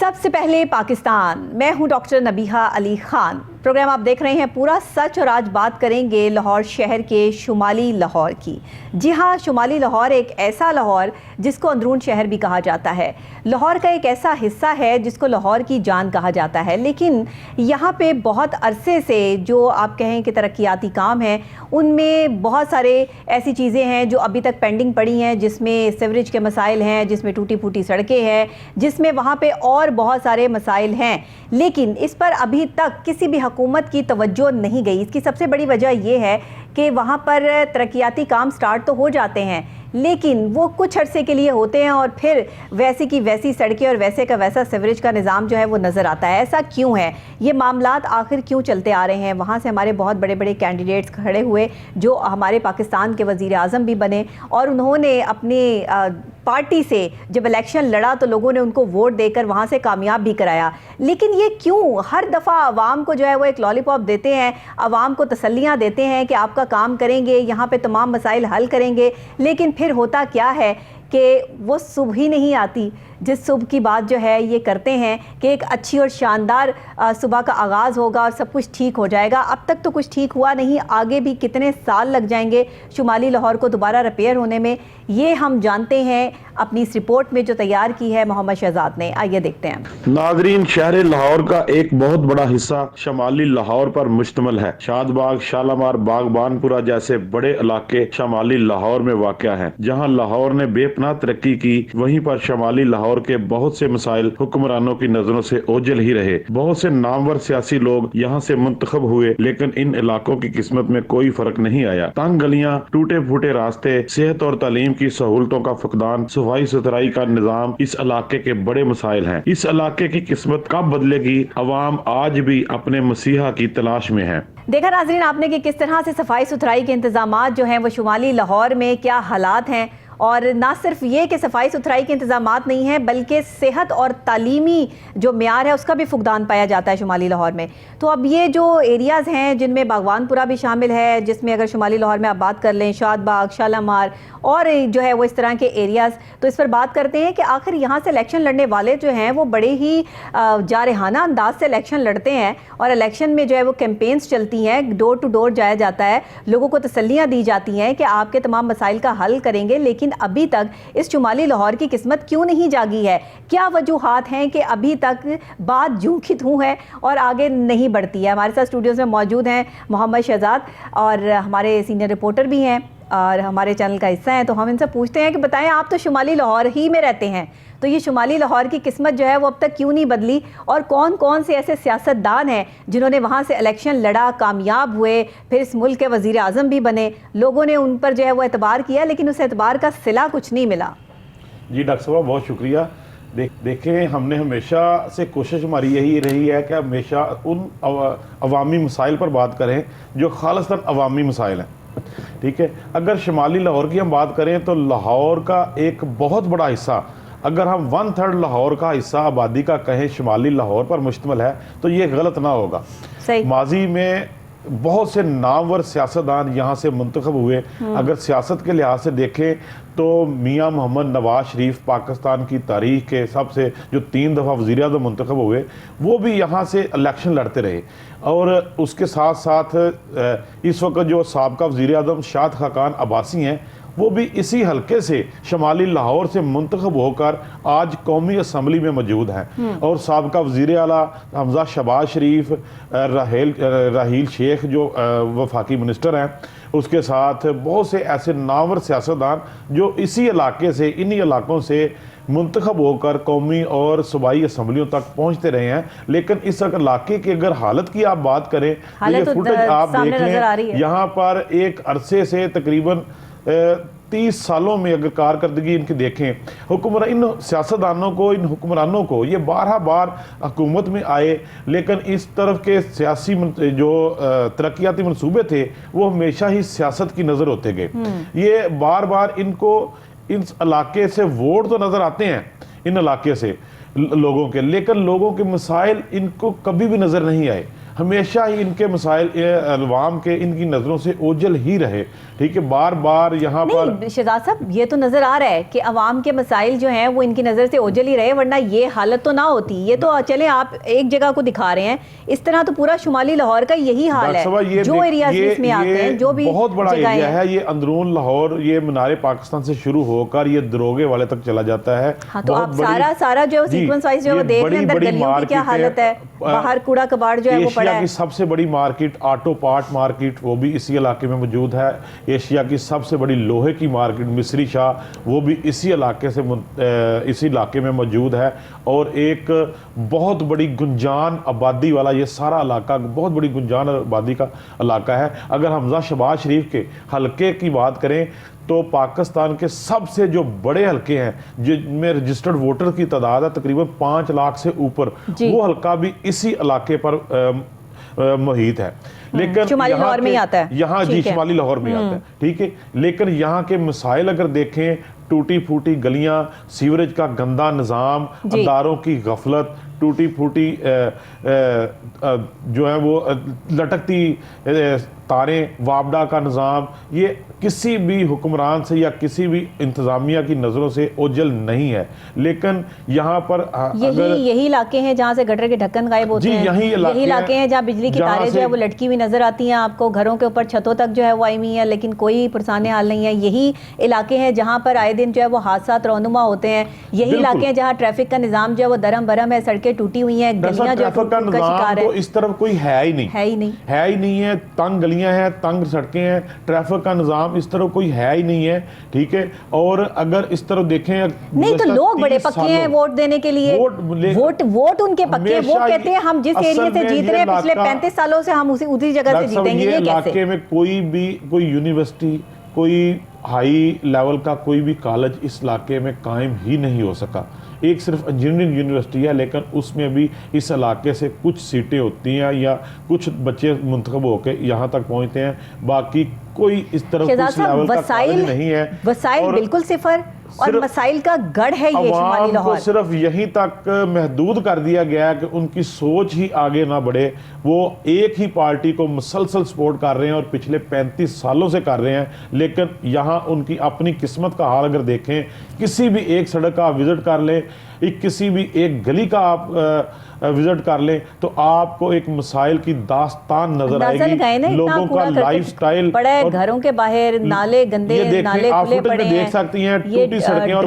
सबसे पहले पाकिस्तान। मैं हूं डॉक्टर नबीहा अली खान। प्रोग्राम आप देख रहे हैं पूरा सच, और आज बात करेंगे लाहौर शहर के शुमाली लाहौर की। जी हाँ, शुमाली लाहौर एक ऐसा लाहौर जिसको अंदरून शहर भी कहा जाता है। लाहौर का एक ऐसा हिस्सा है जिसको लाहौर की जान कहा जाता है। लेकिन यहाँ पे बहुत अरसे से जो आप कहें कि तरक्याती काम हैं, उनमें बहुत सारे ऐसी चीज़ें हैं जो अभी तक पेंडिंग पड़ी हैं, जिसमें सीवरेज के मसाइल हैं, जिसमें टूटी फूटी सड़कें हैं, जिसमें वहाँ पे और बहुत सारे मसाइल हैं। लेकिन इस पर अभी तक किसी भी हुकूमत की तवज्जो नहीं गई। इसकी सबसे बड़ी वजह यह है कि वहाँ पर तरक्याती काम स्टार्ट तो हो जाते हैं, लेकिन वो कुछ अरसे के लिए होते हैं और फिर वैसी की वैसी सड़कें और वैसे का वैसा सीवरेज का निज़ाम जो है वो नज़र आता है। ऐसा क्यों है? ये मामलात आखिर क्यों चलते आ रहे हैं? वहाँ से हमारे बहुत बड़े बड़े कैंडिडेट्स खड़े हुए जो हमारे पाकिस्तान के वज़ीर आज़म भी बने, और उन्होंने अपनी पार्टी से जब इलेक्शन लड़ा तो लोगों ने उनको वोट देकर वहाँ से कामयाब भी कराया। लेकिन ये क्यों हर दफ़ा आवाम को जो है वो एक लॉलीपॉप देते हैं, आवाम को तसल्लियाँ देते हैं कि आपका काम करेंगे, यहाँ पे तमाम मसाइल हल करेंगे, लेकिन फिर होता क्या है कि वो सुबह ही नहीं आती जिस सुबह की बात जो है ये करते हैं कि एक अच्छी और शानदार सुबह का आगाज़ होगा और सब कुछ ठीक हो जाएगा। अब तक तो कुछ ठीक हुआ नहीं, आगे भी कितने साल लग जाएंगे शुमाली लाहौर को दोबारा रिपेयर होने में, ये हम जानते हैं अपनी इस रिपोर्ट में जो तैयार की है मोहम्मद शहजाद ने। आइए देखते हैं। नाजरीन, शहर लाहौर का एक बहुत बड़ा हिस्सा शमाली लाहौर पर मुश्तमिल है। शादबाग, शालामार, बागबानपुरा जैसे बड़े इलाके शमाली लाहौर में वाक़या है। जहाँ लाहौर ने बेपनाह तरक्की की, वहीं पर शमाली लाहौर के बहुत से मसाइल हुक्मरानों की नजरों से ओझल ही रहे। बहुत से नामवर सियासी लोग यहाँ से मुंतखब हुए, लेकिन इन इलाकों की किस्मत में कोई फर्क नहीं आया। तंग गलियाँ, टूटे फूटे रास्ते, सेहत और तालीम की सहूलतों का फुकदान, सफाई सुथराई का निजाम इस इलाके के बड़े मसाइल हैं। इस इलाके की किस्मत कब बदलेगी? अवाम आज भी अपने मसीहा की तलाश में है। देखा नाज़रीन आपने कि किस तरह से सफाई सुथराई के इंतजामात जो हैं वो शुमाली लाहौर में क्या हालात हैं। और ना सिर्फ ये कि सफाई सुथराई के इंतजामात नहीं हैं, बल्कि सेहत और तालीमी जो म्यार है उसका भी फुकदान पाया जाता है शुमाली लाहौर में। तो अब ये जो एरियाज़ हैं जिनमें बागवानपुरा भी शामिल है, जिसमें अगर शुमाली लाहौर में आप बात कर लें शादबाग, शालामार और जो है वो इस तरह के एरियाज़, तो इस पर बात करते हैं कि आखिर यहाँ से इलेक्शन लड़ने वाले जो हैं वो बड़े ही जारहाना अंदाज से इलेक्शन लड़ते हैं। और इलेक्शन में जो है वो कैंपेन्स चलती हैं, डोर टू डोर जाया जाता है, लोगों को तसल्लियाँ दी जाती हैं कि आपके तमाम मसाइल का हल करेंगे। लेकिन अभी तक इस शुमाली लाहौर की किस्मत क्यों नहीं जागी है? क्या वजूहात हैं कि अभी तक बात यूं की त्यों है और आगे नहीं बढ़ती है? हमारे साथ स्टूडियोज में मौजूद हैं मोहम्मद शहजाद, और हमारे सीनियर रिपोर्टर भी हैं और हमारे चैनल का हिस्सा है। तो हम इनसे पूछते हैं कि बताएं, आप तो शुमाली लाहौर ही में रहते हैं, तो ये शुमाली लाहौर की किस्मत जो है वो अब तक क्यों नहीं बदली, और कौन कौन से ऐसे सियासतदान हैं जिन्होंने वहाँ से इलेक्शन लड़ा, कामयाब हुए, फिर इस मुल्क के वज़ीर आज़म भी बने, लोगों ने उन पर जो है वो एतबार किया, लेकिन उस एतबार का सिला कुछ नहीं मिला? जी डॉक्टर साहब, बहुत शुक्रिया। देखें, हमने हमेशा से कोशिश हमारी यही रही है कि हमेशा उन अवामी मसाइल पर बात करें जो खालिस्तान अवामी मसाइल हैं। ठीक है, अगर शुमाली लाहौर की हम बात करें तो लाहौर का एक बहुत बड़ा हिस्सा, अगर हम 1/3 लाहौर का हिस्सा आबादी का कहें शुमाली लाहौर पर मुश्तमिल है तो ये गलत ना होगा। माजी में बहुत से नामवर सियासतदान यहाँ से मुंतखब हुए। अगर सियासत के लिहाज से देखें तो मियाँ मोहम्मद नवाज शरीफ पाकिस्तान की तारीख के सबसे जो 3 दफ़ा वज़ीर आज़म मुंतखब हुए, वो भी यहाँ से इलेक्शन लड़ते रहे। और उसके साथ साथ इस वक्त जो साबका वज़ीर आज़म शाद खाकान अब्बासी हैं, वो भी इसी हलके से शमाली लाहौर से मुंतखब होकर आज कौमी असम्बली में मौजूद हैं। और साबका वज़ीर आला हमजा शहबाज शरीफ, राहील शेख जो वफाकी मिनिस्टर हैं, उसके साथ बहुत से ऐसे नामवर सियासतदान जो इसी इलाके से, इन्हीं इलाकों से मुंतखब होकर कौमी और सूबाई असम्बलियों तक पहुंचते रहे हैं। लेकिन इस इलाके की अगर हालत की आप बात करें तो ये फुटेज आप देख लें, यहाँ पर एक अरसे से तकरीबन 30 सालों में अगर कारकर्दगी इनकी देखें, इन सियासतदानों को, इन हुक्मरानों को ये 12 बार हुकूमत में आए, लेकिन इस तरफ के सियासी जो तरक्याती मनसूबे थे वो हमेशा ही सियासत की नज़र होते गए। ये बार बार इनको इस इलाके से वोट तो नज़र आते हैं इन इलाके से लोगों के, लेकिन लोगों के मसाइल इनको कभी भी नज़र नहीं आए। हमेशा ही इनके मसाइल अवाम के इनकी नज़रों से ओझल ही रहे। ठीक है, बार बार यहाँ पर नहीं शहजाद साहब, ये तो नजर आ रहा है कि अवाम के मसाइल जो हैं वो इनकी नज़र से ओझल ही रहे, वरना ये हालत तो ना होती। ये तो चले आप एक जगह को दिखा रहे हैं, इस तरह तो पूरा शुमाली लाहौर का यही हाल है। जो एरियाज इसमें आते हैं, जो भी बहुत बड़ा एरिया है, ये अंदरून लाहौर, ये मीनारे पाकिस्तान से शुरू होकर ये दरोगे वाले तक चला जाता है। हाँ, तो आप सारा जो सीक्वेंस वाइज जो देख रहे हैं, अंदर गलियों की क्या हालत है, बाहर कूड़ा कबाड़ जो है वो पड़ा है। एशिया की सबसे बड़ी मार्केट ऑटो पार्ट मार्केट वो भी इसी इलाके में मौजूद है। एशिया की सबसे बड़ी लोहे की मार्केट मिस्री शाह वो भी इसी इलाके में मौजूद है। और एक बहुत बड़ी गुंजान आबादी वाला ये सारा इलाका बहुत बड़ी गुंजान आबादी का इलाका है। अगर हमजा शहबाज शरीफ के हलके की बात करें तो पाकिस्तान के सबसे जो बड़े हलके हैं जिनमें रजिस्टर्ड वोटर की तादाद है तकरीबन 5 लाख से ऊपर, वो हलका भी इसी इलाके पर मुहित है। लेकिन शुमाली लाहौर में ही आता है। यहाँ जी शुमाली लाहौर में आता है, ठीक है। लेकिन यहाँ के मसाइल अगर देखें, टूटी फूटी गलियां, सीवरेज का गंदा निज़ाम, अदारों की गफलत, टूटी फूटी जो है वो लटकती तारें, वापडा का निज़ाम, ये किसी भी हुक्मरान से या किसी भी इंतज़ामिया की नज़रों से ओझल नहीं है। लेकिन यहाँ पर यही इलाके हैं जहाँ से गटर के ढक्कन गायब होते हैं, यही इलाके हैं जहाँ बिजली की तारें जो है वो लटकी हुई नजर आती हैं आपको, घरों के ऊपर छतों तक जो है वो आई हुई है, लेकिन कोई पुरसाने हाल नहीं है। यही इलाके हैं जहाँ पर आए दिन जो है वो हादसा रौनुमा होते हैं। यही इलाके हैं जहाँ ट्रैफिक का निज़ाम जो है वो दरम बरम है, सड़कें टूटी हुई हैं, गलियां जो का शिकार है। इस तरफ कोई है ही नहीं है। तंग गलियां हैं, तंग सड़कें हैं, ट्रैफिक का निज़ाम इस तरफ कोई है ही नहीं है, ठीक है। और अगर इस तरफ देखें, नहीं तो लोग बड़े पक्के हैं वोट देने के लिए, वोट उनके पक्के, वो कहते हैं हम जिस एरिया से जीत रहे हैं पिछले 35 सालों से हम उसी जगह से जीतेंगे। ये इलाके में कोई यूनिवर्सिटी, कोई हाई लेवल का कोई भी कॉलेज इस इलाके में कायम ही नहीं हो सका। एक सिर्फ इंजीनियरिंग यूनिवर्सिटी है, लेकिन उसमें भी इस इलाके से कुछ सीटें होती हैं या कुछ बच्चे मुंतखब होकर यहाँ तक पहुँचते हैं, बाकी कोई इस तरफ कुछ लेवल का कॉलेज नहीं है। वसाइल बिल्कुल सिफर और मसाइल का गढ़ है ये शुमाली लाहौर। सिर्फ यहीं तक महदूद कर दिया गया है कि उनकी सोच ही आगे ना बढ़े। वो एक ही पार्टी को मुसलसल सपोर्ट कर रहे हैं और पिछले 35 सालों से कर रहे हैं। लेकिन यहाँ उनकी अपनी किस्मत का हाल अगर देखें, किसी भी एक सड़क का विजिट कर लें, किसी भी एक गली का आप विजिट कर लें, तो आपको एक मसाइल की दास्तान नजर आएगी। लोगों का लाइफस्टाइल, घरों के बाहर नाले गंदे, नाले खुले पड़े हैं, देख सकती हैं टूटी सड़कें, और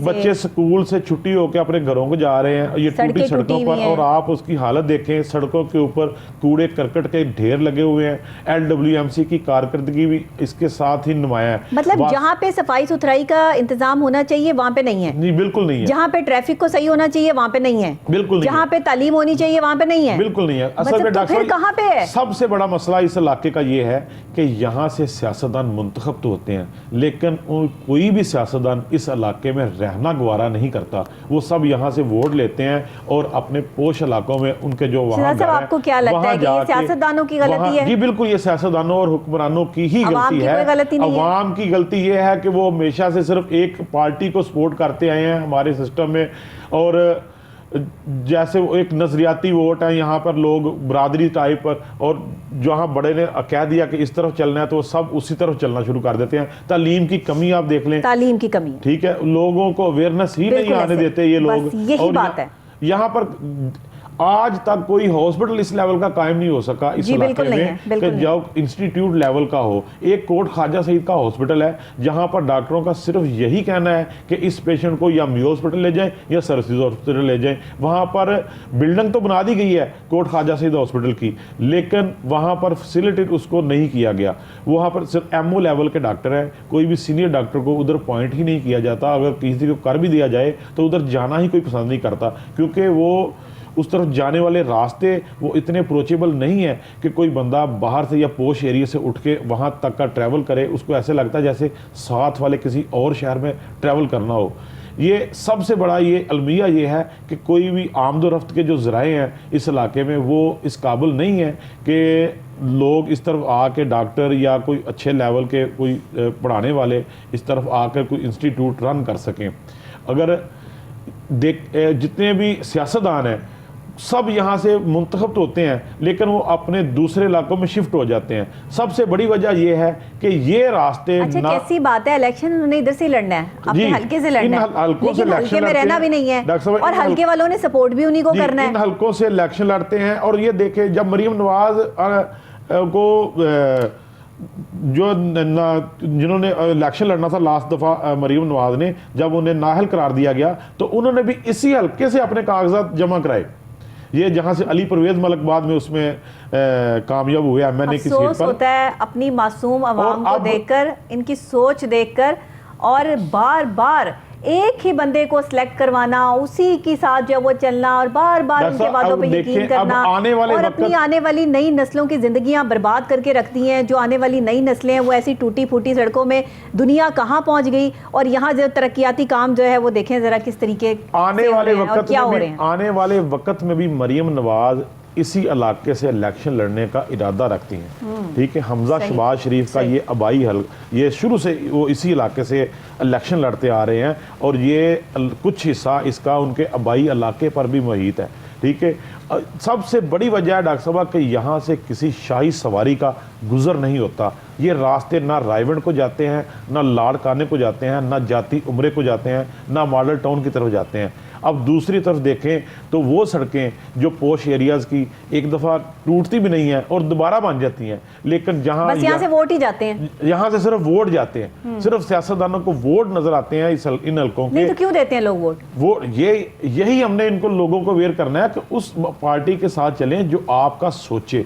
बच्चे स्कूल से छुट्टी होकर अपने घरों को जा रहे हैं ये टूटी सड़कों पर। और आप उसकी हालत देखें, सड़कों के ऊपर कूड़े करकट के ढेर लगे हुए हैं। LWMC की कारकर्दगी भी इसके साथ ही नुमाया है। मतलब जहाँ पे सफाई सुथराई का इंतजाम होना चाहिए वहाँ पे नहीं है। नहीं, बिल्कुल नहीं है। जहाँ पे ट्रैफिक को सही होना चाहिए वहाँ पे नहीं है, बिल्कुल नहीं। जहाँ पे तालीम होनी चाहिए वहाँ पे नहीं है, बिल्कुल नहीं है। असल में डॉक्टर कहाँ पे है? सबसे बड़ा मसला इस इलाके का ये है कि यहाँ से सियासतदान मुंतखब तो होते हैं, लेकिन कोई भी सियासतदान इस इलाके में रहना गवारा नहीं करता। वो सब यहाँ से वोट लेते हैं और अपने पोश इलाकों में उनके जो वहाँ आपको क्या लगता है कि ये सियासतदानों की गलती है? जी बिल्कुल, ये सियासतदानों और हुक्मरानों की ही गलती है। अवाम की गलती ये है कि वो हमेशा से सिर्फ एक पार्टी को सपोर्ट करते आए हैं हमारे सिस्टम में। और जैसे वो एक नजरियाती वोट है, यहाँ पर लोग बरादरी टाइप पर, और जहाँ बड़े ने कह दिया कि इस तरफ चलना है तो सब उसी तरफ चलना शुरू कर देते हैं। तालीम की कमी आप देख लें, तालीम की कमी, ठीक है, लोगों को अवेयरनेस ही नहीं आने देते ये लोग। यही बात है। यहाँ पर आज तक कोई हॉस्पिटल इस लेवल का कायम नहीं हो सका इस इलाके में कि जो इंस्टीट्यूट लेवल का हो। एक कोट ख्वाजा सईद का हॉस्पिटल है जहां पर डॉक्टरों का सिर्फ यही कहना है कि इस पेशेंट को या मियो हॉस्पिटल ले जाएं या सर्विसेज हॉस्पिटल ले जाएं। वहां पर बिल्डिंग तो बना दी गई है कोट ख्वाजा सईद हॉस्पिटल की, लेकिन वहां पर फैसिलिटेट उसको नहीं किया गया। वहां पर सिर्फ MO लेवल के डॉक्टर हैं, कोई भी सीनियर डॉक्टर को उधर पॉइंट ही नहीं किया जाता। अगर किसी को कर भी दिया जाए तो उधर जाना ही कोई पसंद नहीं करता, क्योंकि वो उस तरफ जाने वाले रास्ते वो इतने अप्रोचेबल नहीं है कि कोई बंदा बाहर से या पोश एरिया से उठ के वहाँ तक का ट्रैवल करे। उसको ऐसे लगता है जैसे साथ वाले किसी और शहर में ट्रैवल करना हो। ये सबसे बड़ा ये अलमिया ये है कि कोई भी आमदोरफ्त के जो ज़राए हैं इस इलाके में वो इस काबिल नहीं है कि लोग इस तरफ आके डॉक्टर या कोई अच्छे लेवल के कोई पढ़ाने वाले इस तरफ आकर कोई इंस्टीट्यूट रन कर सकें। अगर जितने भी सियासतदान हैं सब यहाँ से मुंतखब तो होते हैं लेकिन वो अपने दूसरे इलाकों में शिफ्ट हो जाते हैं। सबसे बड़ी वजह ये है कि ये रास्ते अच्छा कैसी बात है, इलेक्शन उन्होंने इधर से लड़ना है, अपने हल्के से लड़ना है, लेकिन हल्के में रहना भी नहीं है और हल्के वालों ने सपोर्ट भी उन्हीं को करना है। इन हल्कों से इलेक्शन लड़ते हैं। और ये देखे जब मरीम नवाज को जो जिन्होंने इलेक्शन लड़ना था लास्ट दफ़ा मरीम नवाज ने, जब उन्हें नाअहल करार दिया गया तो उन्होंने भी इसी हल्के से अपने कागजात जमा कराए। ये जहां से अली परवेज मलक बाद में उसमें कामयाब हुए एमएनए की सीट पर। होता है अपनी मासूम आवाम को देखकर, इनकी सोच देखकर, और बार बार एक ही बंदे को सिलेक्ट करवाना, उसी के साथ जो वो चलना और बार बार उनके बातों पे यकीन करना और अपनी आने वाली नई नस्लों की जिंदगियां बर्बाद करके रखती हैं। जो आने वाली नई नस्लें हैं वो ऐसी टूटी फूटी सड़कों में, दुनिया कहाँ पहुंच गई। और यहाँ जो तरक्याती काम जो है वो देखें जरा किस तरीके आने वाले वक्त में भी मरीम नवाज इसी इलाके से इलेक्शन लड़ने का इरादा रखती हैं। ठीक है, हमजा शहबाज शरीफ का ये आबाई हल, ये शुरू से वो इसी इलाके से इलेक्शन लड़ते आ रहे हैं और ये कुछ हिस्सा इसका उनके आबाई इलाके पर भी मुहित है। ठीक है, सबसे बड़ी वजह है डॉक्टर साहब कि यहाँ से किसी शाही सवारी का गुजर नहीं होता। ये रास्ते ना रायवंड को जाते हैं, ना लाड़काने को जाते हैं, ना जाती उम्रे को जाते हैं, ना मॉडल टाउन की तरफ जाते हैं। अब दूसरी तरफ देखें तो वो सड़कें जो पोश एरियाज़ की एक दफ़ा टूटती भी नहीं है और दोबारा बन जाती हैं, लेकिन जहाँ बस यहाँ से वोट ही जाते हैं, यहाँ से सिर्फ वोट जाते हैं, सिर्फ सियासतदानों को वोट नजर आते हैं इन हल्कों के। तो क्यों देते हैं लोग वोट? वो यही हमने इनको लोगों को अवेयर करना है कि उस पार्टी के साथ चलें जो आपका सोचे।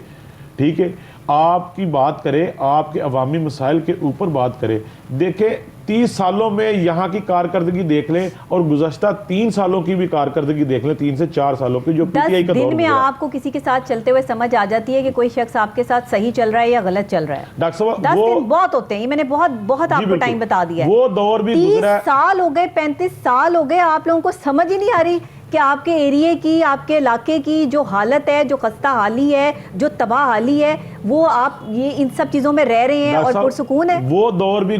ठीक है, आपकी बात करे, आपके अवामी मसाइल के ऊपर बात करे। देखे 30 सालों में यहाँ की कारकर्दगी देख लें और गुज़श्ता 3 सालों की भी कारकर्दगी देख लें, 3 से 4 सालों की जो पीटीआई का दौर 10 दिन में आपको किसी के साथ चलते हुए समझ आ जाती है कि कोई शख्स आपके साथ सही चल रहा है या गलत चल रहा है। डॉक्टर साहब 10 दिन बहुत होते हैं, मैंने बहुत आपको टाइम बता दिया है। वो दौर भी गुजरा है। 30 साल हो गए, 35 साल हो गए, आप लोगों को समझ ही नहीं आ रही कि आपके एरिए की, आपके इलाके की जो हालत है, जो खस्ता हाली है, जो तबाह हाली है, वो आप ये इन सब चीजों में रह रहे हैं और पुरसुकून है। वो दौर भी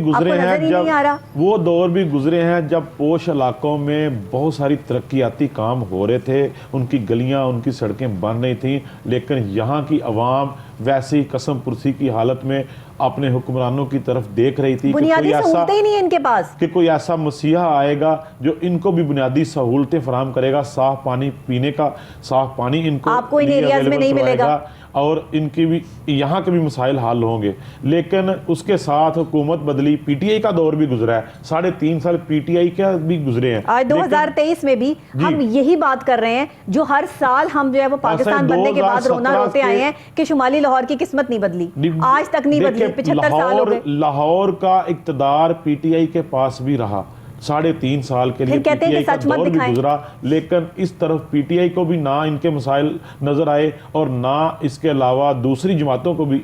गुजरे हैं जब पोश इलाकों में बहुत सारी तरक्याती काम हो रहे थे, उनकी गलियां, उनकी सड़कें बन रही थी, लेकिन यहाँ की आवाम वैसी कसम पुरसी की हालत में अपने हुक्मरानों की तरफ देख रही थी बुनियादी सहूलतें ही नहीं है इनके पास, कि कोई ऐसा मसीहा आएगा जो इनको भी बुनियादी सहूलतें फराहम करेगा। साफ पानी पीने का, साफ पानी इनको आपको इन एरियाज में नहीं मिलेगा और इनकी भी यहाँ के भी मसाइल हल होंगे। लेकिन उसके साथ हुकूमत बदली, पीटीआई का दौर भी गुजरा है, 3.5 साल पीटीआई का भी गुजरे हैं। आज 2023 में भी हम यही बात कर रहे हैं जो हर साल हम जो है वो पाकिस्तान बनने के बाद रोना रोते आए हैं कि शुमाली लाहौर की किस्मत नहीं बदली, आज तक नहीं बदली, 75 साल हो गए। लाहौर का इक्तदार पीटीआई के पास भी रहा 3.5 साल के लिए, पीटीआई का दौर भी गुजरा, लेकिन इस तरफ पीटीआई को भी ना इनके मसाइल नजर आए और ना इसके अलावा दूसरी जमातों को भी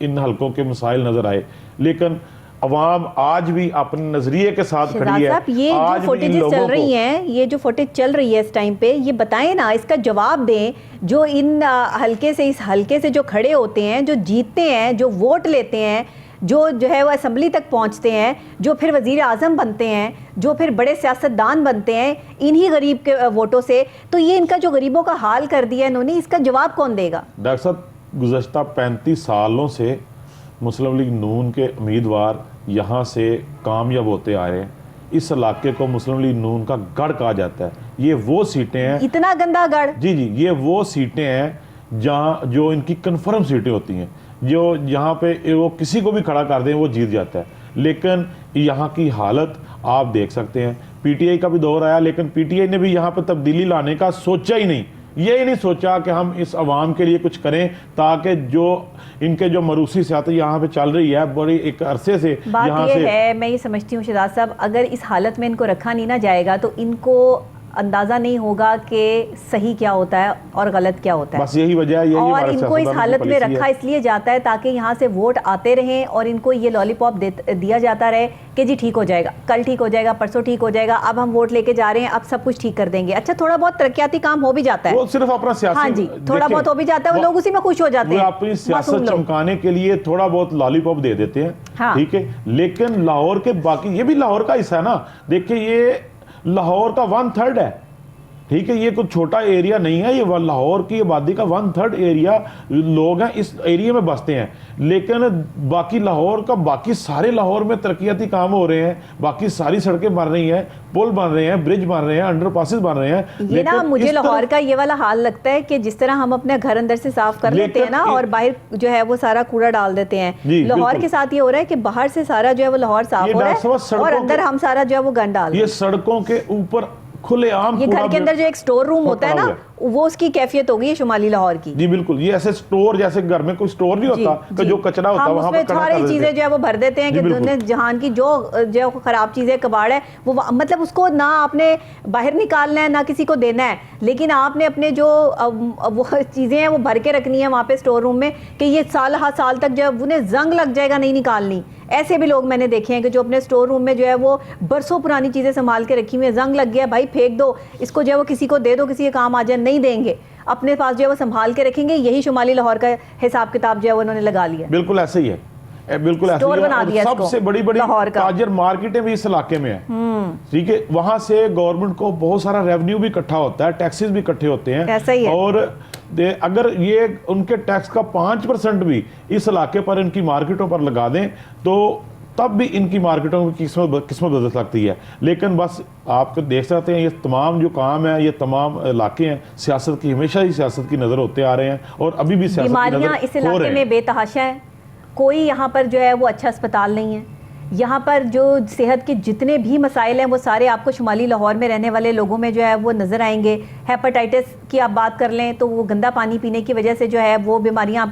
इन हलकों के मसाइल नजर आए। लेकिन अवाम आज भी अपने नजरिए के साथ खड़ी है। ये जो फुटेजेस चल रही हैं, ये जो फुटेज चल रही है इस टाइम पे, ये बताएं ना, इसका जवाब दें। जो इन हलके से, इस हलके से जो खड़े होते हैं, जो जीतते हैं, जो वोट लेते हैं, जो है वो असेंबली तक पहुंचते हैं, जो फिर वजीर आज़म बनते हैं, जो फिर बड़े सियासतदान बनते हैं इन्हीं गरीब के वोटों से, तो ये इनका जो गरीबों का हाल कर दिया इन्होंने, इसका जवाब कौन देगा? डॉक्टर साहब, गुज़श्ता 35 सालों से मुस्लिम लीग नून के उम्मीदवार यहाँ से कामयाब होते आ रहे हैं। इस इलाके को मुस्लिम लीग नून का गढ़ कहा जाता है। ये वो सीटें हैं, इतना गंदा गढ़, जी, ये वो सीटें हैं जहाँ जो इनकी कन्फर्म सीटें होती हैं, जो यहाँ पे वो किसी को भी खड़ा कर दें वो जीत जाता है। लेकिन यहाँ की हालत आप देख सकते हैं। पीटीआई का भी दौर आया, लेकिन पीटीआई ने भी यहाँ पे तब्दीली लाने का सोचा ही नहीं। ये नहीं सोचा कि हम इस अवाम के लिए कुछ करें, ताकि जो इनके जो मरूसी सियासत यहाँ पे चल रही है बड़ी एक अरसे से, बात ये है, मैं ये समझती हूँ शहजाद साहब, अगर इस हालत में इनको रखा नहीं ना जाएगा तो इनको अंदाजा नहीं होगा कि सही क्या होता है और गलत क्या होता है। बस यही वजह है, यही और इनको इस हालत में रखा इसलिए जाता है ताकि यहाँ से वोट आते रहें और इनको ये लॉलीपॉप दिया जाता रहे कि जी ठीक हो जाएगा, कल ठीक हो जाएगा, परसों ठीक हो जाएगा, अब हम वोट लेके जा रहे हैं, अब सब कुछ ठीक कर देंगे। अच्छा, थोड़ा बहुत तरक्याती काम हो भी जाता है, वो सिर्फ अपना सियासी, हाँ जी, थोड़ा बहुत हो भी जाता है, वो लोग उसी में खुश हो जाते हैं, अपनी सियासत चमकाने के लिए थोड़ा बहुत लॉलीपॉप दे देते हैं। हाँ। ठीक है, लेकिन लाहौर के बाकी, ये भी लाहौर का हिस्सा है ना। देखिए, ये लाहौर का 1/3 है, ठीक है, ये कुछ छोटा एरिया नहीं है, ये लाहौर की आबादी का 1/3 एरिया लोग हैं इस एरिया में बसते हैं। लेकिन बाकी लाहौर का बाकी सारे लाहौर में तरक्याती काम हो रहे हैं, बाकी सारी सड़कें बन रही हैं, पुल बन रहे हैं, ब्रिज बन रहे हैं, अंडरपासेस बन रहे हैं। ये ना मुझे लाहौर का ये वाला हाल लगता है कि जिस तरह हम अपने घर अंदर से साफ कर लेते हैं ना और बाहर जो है वो सारा कूड़ा डाल देते हैं, लाहौर के साथ ये हो रहा है कि बाहर से सारा जो है वो लाहौर साफ हो रहा है और अंदर हम सारा जो है वो गंद डाल, ये सड़कों के ऊपर खुलेआम, ये घर के अंदर जो एक स्टोर रूम होता है ना, वो उसकी कैफियत होगी शुमाली लाहौर की। जी बिल्कुल, ये ऐसे स्टोर, जैसे घर में कोई स्टोर नहीं होता कि जो कचरा होता है वहां पर सारी चीजें जो है वो भर देते हैं कि दुनिया जहान की जो खराब चीजें कबाड़ है वो, मतलब उसको ना आपने बाहर निकालना है ना किसी को देना है, लेकिन आपने अपने जो वो चीजें हैं वो भर के रखनी है वहां पे स्टोर रूम में कि ये साल हर साल तक जब उन्हें जंग लग जाएगा नहीं निकालनी। ऐसे भी लोग मैंने देखे हैं कि जो अपने स्टोर रूम में जो है वो बरसों पुरानी चीजें संभाल के रखी हुई है, जंग लग गया भाई फेंक दो इसको, जो है वो किसी को दे दो, किसी के काम आ जाए, नहीं देंगे, अपने पास जो है वो संभाल के रखेंगे। यही शुमाली लाहौर का हिसाब किताब जो है उन्होंने लगा लिया। बिल्कुल ऐसे ही है, बिल्कुल ऐसे ही है। सबसे बड़ी बड़ी ताजर मार्केटें भी इस इलाके में है, ठीक है, वहां से गवर्नमेंट को बहुत सारा रेवेन्यू भी इकट्ठा होता है, टैक्सेस भी इकट्ठे होते हैं। ऐसा ही है। और अगर ये उनके टैक्स का 5% भी इस इलाके पर इनकी मार्केटों पर लगा दें तो तब भी इनकी मार्केटों की किस्मत बदल सकती है। लेकिन बस आप देख सकते हैं ये तमाम जो काम है, ये तमाम इलाके हैं, सियासत की हमेशा ही सियासत की नजर होते आ रहे हैं और अभी भी सियासत की नजर इस इलाके में बेतहाशा है। कोई यहाँ पर जो है वो अच्छा अस्पताल नहीं है, यहाँ पर जो सेहत के जितने भी मसाइल हैं वो सारे आपको शुमाली लाहौर में रहने वाले लोगों में जो है वो नज़र आएंगे। हेपेटाइटिस की आप बात कर लें तो वो गंदा पानी पीने की वजह से जो है वो बीमारियाँ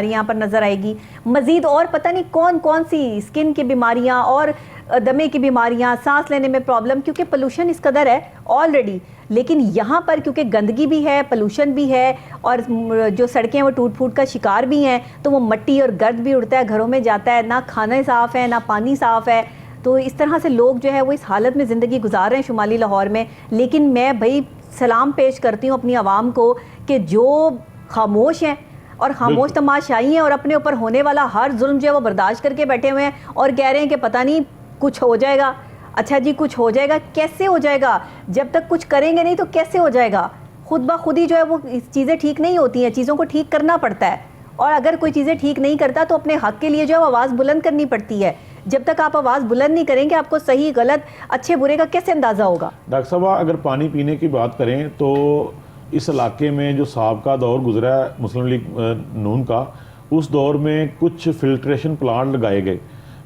यहाँ पर नज़र आएगी। मज़ीद और पता नहीं कौन कौन सी स्किन की बीमारियाँ और दमे की बीमारियाँ, सांस लेने में प्रॉब्लम, क्योंकि पोल्यूशन इस कदर है ऑलरेडी। लेकिन यहाँ पर क्योंकि गंदगी भी है, पोल्यूशन भी है और जो सड़कें वो टूट फूट का शिकार भी हैं, तो वो मिट्टी और गर्द भी उड़ता है, घरों में जाता है, ना खाना साफ़ है ना पानी साफ़ है। तो इस तरह से लोग जो है वो इस हालत में ज़िंदगी गुजार रहे हैं शुमाली लाहौर में। लेकिन मैं भाई सलाम पेश करती हूँ अपनी आवाम को कि जो खामोश हैं और खामोश तमाशाई हैं और अपने ऊपर होने वाला हर जुल्म जो है वो बर्दाश्त करके बैठे हुए हैं और कह रहे हैं कि पता नहीं कुछ हो जाएगा। अच्छा जी, कुछ हो जाएगा, कैसे हो जाएगा? जब तक कुछ करेंगे नहीं तो कैसे हो जाएगा? खुद ब खुद ही जो है वो चीज़ें ठीक नहीं होती हैं, चीज़ों को ठीक करना पड़ता है। और अगर कोई चीज़ें ठीक नहीं करता तो अपने हक के लिए जो है आवाज़ बुलंद करनी पड़ती है। जब तक आप आवाज़ बुलंद नहीं करेंगे आपको सही गलत अच्छे बुरे का कैसे अंदाज़ा होगा? डॉक्टर साहब, अगर पानी पीने की बात करें तो इस इलाके में जो साबका दौर गुजरा है मुस्लिम लीग नून का, उस दौर में कुछ फिल्ट्रेशन प्लांट लगाए गए,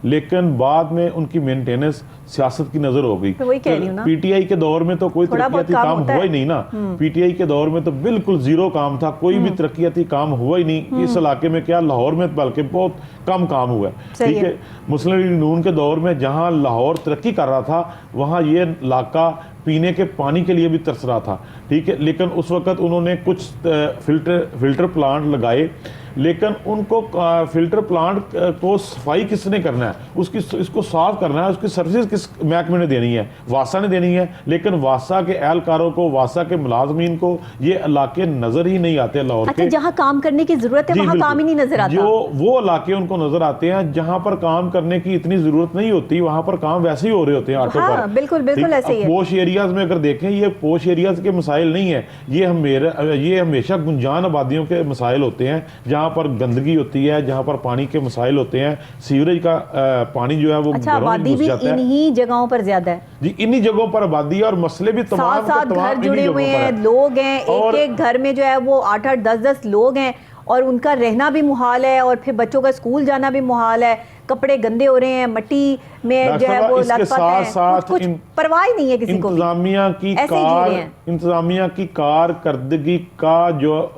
लेकिन बाद में उनकी मेंटेनेंस सियासत की नजर हो गई। तो वही कह रही हूं ना, पीटीआई के दौर में तो कोई तरक्याती काम हुआ ही नहीं ना। पीटीआई के दौर में तो बिल्कुल जीरो काम था, कोई भी तरक्याती काम हुआ ही नहीं इस इलाके में, क्या लाहौर में बल्कि बहुत कम काम हुआ है। ठीक है, मुस्लिम लीग नून के दौर में जहां लाहौर तरक्की कर रहा था वहां ये इलाका पीने के पानी के लिए भी तरस रहा था। ठीक है, लेकिन उस वक्त उन्होंने कुछ फिल्टर प्लांट लगाए, लेकिन उनको फिल्टर प्लांट को सफाई किसने करना है, इसको साफ करना है, उसकी सर्विस किस महकमे ने देनी है? वासा ने देनी है। लेकिन वासा के एहलकारों को, वासा के मुलाजमीन को ये इलाके नजर ही नहीं आते लाहौर के। जहां काम करने की जरूरत है वहां काम ही नहीं नजर आता। जो वो इलाके उनको नजर आते हैं जहां पर काम करने की इतनी जरूरत नहीं होती, वहां पर काम वैसे ही हो रहे होते हैं ऑटो पर। बिल्कुल बिल्कुल ऐसे ही है। पोश एरियाज में अगर देखें, ये पोश एरियाज के मसाइल नहीं है, ये हमेशा गुंजान आबादियों के मसाइल होते हैं, जहां पर गंदगी होती है, जहां पर पानी के मसाइल होते हैं, सीवरेज का पानी जो है वो आबादी भी इन्हीं जगहों पर ज्यादा है जी, इन्हीं जगहों पर आबादी है और मसले भी तमाम घर जुड़े हुए हैं, लोग हैं, एक घर में जो है वो 8-8 10-10 लोग हैं और उनका रहना भी मुहाल है और फिर बच्चों का स्कूल जाना भी मुहाल है। कपड़े गंदे हो रहे हैं, मिट्टी में जो है वो लथपथ हैं, कुछ परवाह नहीं है किसी को। इंतजामिया की कारकर्दगी का जो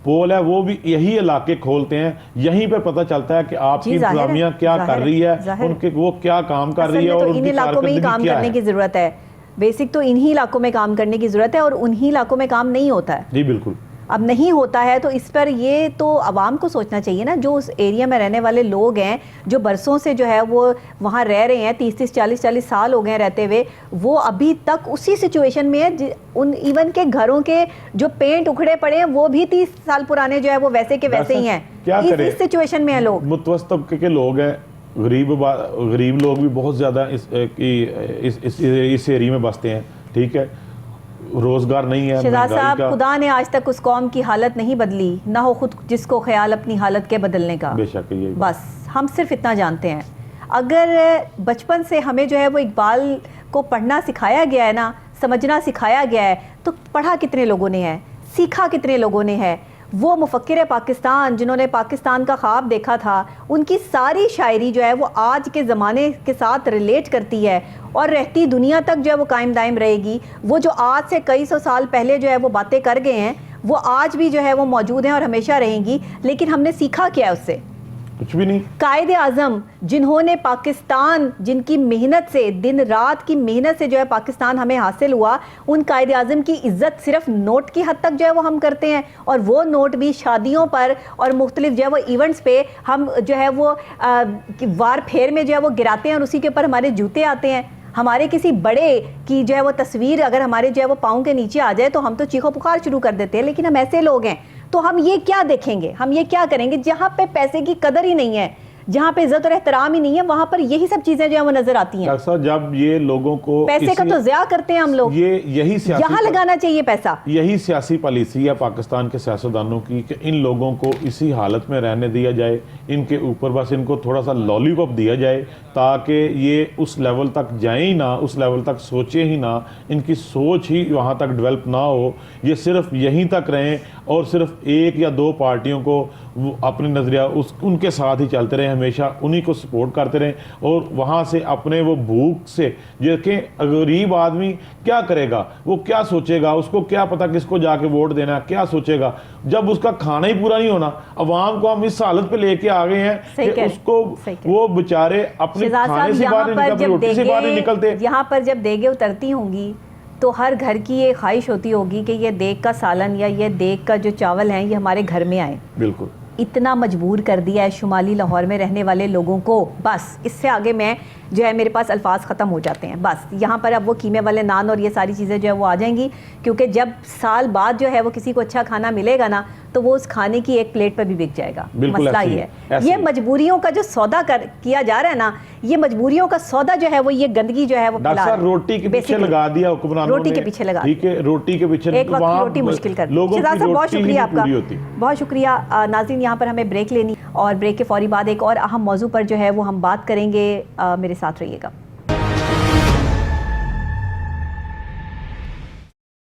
पोल है वो भी यही इलाके खोलते हैं, यहीं पे पता चलता है कि आपकी इंतजामिया क्या कर रही है, उनके वो क्या काम कर रही है और इन इलाकों में ही काम करने की जरूरत है। बेसिक तो इन्हीं इलाकों में काम करने की जरूरत है और उन्हीं इलाकों में काम नहीं होता है। जी बिल्कुल, अब नहीं होता है तो इस पर ये तो आवाम को सोचना चाहिए ना, जो उस एरिया में रहने वाले लोग हैं, जो बरसों से जो है वो वहाँ रह रहे हैं, 30-30 40-40 साल हो गए रहते हुए, वो अभी तक उसी सिचुएशन में है। उन इवन के घरों के जो पेंट उखड़े पड़े हैं वो भी 30 साल पुराने जो है वो वैसे के वैसे ही हैं। क्या करें, इस सिचुएशन में है लोग। मुतवस्सित तबके के लोग हैं, गरीब लोग भी बहुत ज़्यादा इस एरिया में बसते हैं। ठीक है, रोजगार नहीं है, शहजाद महंगाई साहब, का। खुदा ने आज तक उस कौम की हालत नहीं बदली, ना हो खुद जिसको ख्याल अपनी हालत के बदलने का। बेशक ये बस हम सिर्फ इतना जानते हैं, अगर बचपन से हमें जो है वो इकबाल को पढ़ना सिखाया गया है ना, समझना सिखाया गया है, तो पढ़ा कितने लोगों ने है, सीखा कितने लोगों ने है। वो मुफक्किर पाकिस्तान जिन्होंने पाकिस्तान का ख्वाब देखा था, उनकी सारी शायरी जो है वो आज के ज़माने के साथ रिलेट करती है और रहती दुनिया तक जो है वो कायम दायम रहेगी। वो जो आज से कई सौ साल पहले जो है वो बातें कर गए हैं, वो आज भी जो है वो मौजूद हैं और हमेशा रहेंगी। लेकिन हमने सीखा क्या है उससे? कुछ भी नहीं। कायदे आज़म जिन्होंने पाकिस्तान, जिनकी मेहनत से, दिन रात की मेहनत से जो है पाकिस्तान हमें हासिल हुआ, उन कायदे आज़म की इज्जत सिर्फ नोट की हद तक जो है वो हम करते हैं, और वो नोट भी शादियों पर और मुख्तलिफ जो है वो इवेंट्स पे हम जो है वो वार फेर में जो है वो गिराते हैं और उसी के ऊपर हमारे जूते आते हैं। हमारे किसी बड़े की जो है वो तस्वीर अगर हमारे जो है वो पाँव के नीचे आ जाए तो हम तो चीखो पुकार शुरू कर देते हैं। लेकिन हम ऐसे लोग हैं, तो हम ये क्या देखेंगे, हम ये क्या करेंगे? जहाँ पे पैसे की कदर ही नहीं है, जहाँ पे इज्जत और एहतराम ही नहीं है, वहाँ पर यही सब चीजें जो है वो नजर आती हैं। डॉक्टर साहब, जब ये लोगों को पैसे का तो ज़िया करते हैं हम लोग, यही सियासी यहाँ लगाना चाहिए पैसा। यही सियासी पॉलिसी है पाकिस्तान के सियासतदानों की कि इन लोगों को इसी हालत में रहने दिया जाए, इनके ऊपर बस इनको थोड़ा सा लॉलीपॉप दिया जाए ताकि ये उस लेवल तक जाए ही ना, उस लेवल तक सोचे ही ना, इनकी सोच ही वहाँ तक डेवलप ना हो, ये सिर्फ यहीं तक रहें और सिर्फ एक या दो पार्टियों को अपने नजरिया उनके साथ ही चलते रहें, हमेशा उन्हीं को सपोर्ट करते रहें और वहाँ से अपने वो भूख से, देखें गरीब आदमी क्या करेगा, वो क्या सोचेगा, उसको क्या पता किसको जाके वोट देना है, क्या सोचेगा जब उसका खाना ही पूरा नहीं होना। अवाम को हम इस हालत पे लेके आ गए हैं कि उसको वो बेचारे अपने खाने से बाहर नहीं निकलते, रोटी से बाहर नहीं निकलते। यहाँ पर जब देगे उतरती होंगी तो हर घर की ये ख्वाहिश होती होगी कि ये देग का सालन या ये देग का जो चावल है ये हमारे घर में आए। बिल्कुल इतना मजबूर कर दिया है शुमाली लाहौर में रहने वाले लोगों को, बस इससे आगे मैं जो है मेरे पास अल्फाज ख़त्म हो जाते हैं। बस यहाँ पर अब वो कीमे वाले नान और ये सारी चीज़ें जो है वो आ जाएंगी, क्योंकि जब साल बाद जो है वो किसी को अच्छा खाना मिलेगा ना तो वो उस खाने की एक प्लेट पर भी बिक जाएगा। मसला ये है, ये मजबूरियों का जो सौदा किया जा रहा है ना, ये मजबूरियों का सौदा जो है वो ये गंदगी जो है वो रोटी के पीछे लगा दिया हुक्मरानों ने, रोटी के पीछे लगा, ठीक है, रोटी के पीछे एक वक्त की रोटी मुश्किल कर दी। बहुत शुक्रिया आपका, बहुत शुक्रिया। नाज़रीन, यहाँ पर हमें ब्रेक लेनी और ब्रेक के फौरी बाद एक और अहम मौजू पर जो है वो हम बात करेंगे। मेरे साथ रहिएगा।